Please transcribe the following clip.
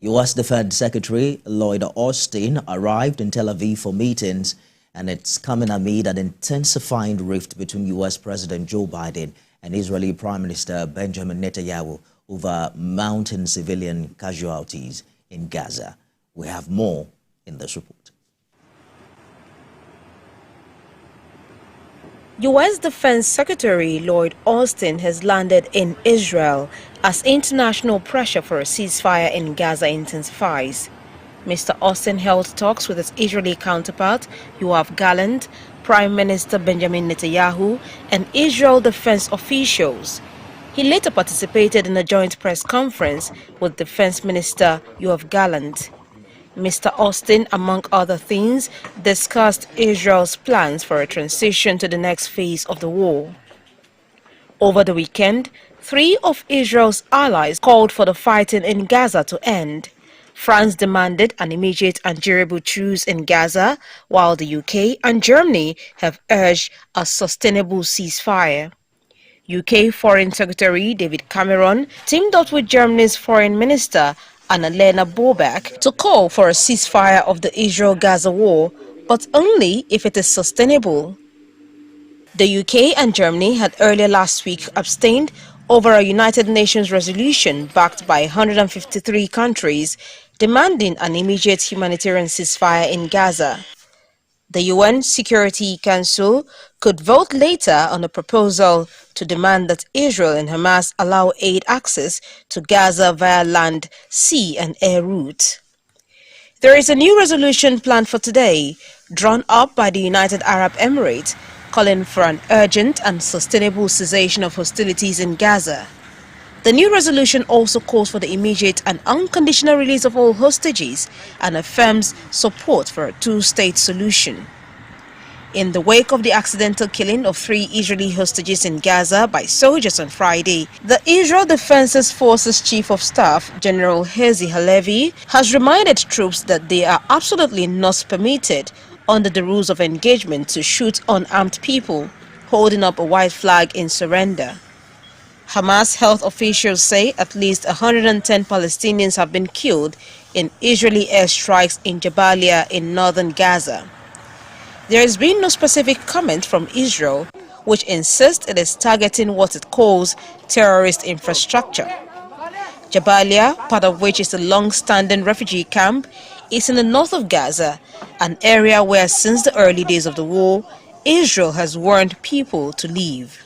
U.S. Defense Secretary Lloyd Austin arrived in Tel Aviv for meetings, and it's coming amid an intensifying rift between U.S. President Joe Biden and Israeli Prime Minister Benjamin Netanyahu over mounting civilian casualties in Gaza. We have more in this report. U.S. Defense Secretary Lloyd Austin has landed in Israel as international pressure for a ceasefire in Gaza intensifies. Mr. Austin held talks with his Israeli counterpart, Yoav Gallant, Prime Minister Benjamin Netanyahu, and Israel defense officials. He later participated in a joint press conference with Defense Minister Yoav Gallant. Mr. Austin, among other things, discussed Israel's plans for a transition to the next phase of the war. Over the weekend, 3 of Israel's allies called for the fighting in Gaza to end. France demanded an immediate and durable truce in Gaza, while the UK and Germany have urged a sustainable ceasefire. UK Foreign Secretary David Cameron teamed up with Germany's Foreign Minister Annalena Baerbock to call for a ceasefire of the Israel-Gaza war, but only if it is sustainable. The UK and Germany had earlier last week abstained over a United Nations resolution backed by 153 countries demanding an immediate humanitarian ceasefire in Gaza. The UN Security Council could vote later on a proposal to demand that Israel and Hamas allow aid access to Gaza via land, sea and air route. There is a new resolution planned for today, drawn up by the United Arab Emirates, calling for an urgent and sustainable cessation of hostilities in Gaza. The new resolution also calls for the immediate and unconditional release of all hostages and affirms support for a two-state solution. In the wake of the accidental killing of 3 Israeli hostages in Gaza by soldiers on Friday, the Israel Defense Forces Chief of Staff, General Herzi Halevi, has reminded troops that they are absolutely not permitted under the rules of engagement to shoot unarmed people holding up a white flag in surrender. Hamas health officials say at least 110 Palestinians have been killed in Israeli airstrikes in Jabalia in northern Gaza. There has been no specific comment from Israel, which insists it is targeting what it calls terrorist infrastructure. Jabalia, part of which is a long-standing refugee camp, is in the north of Gaza, an area where since the early days of the war, Israel has warned people to leave.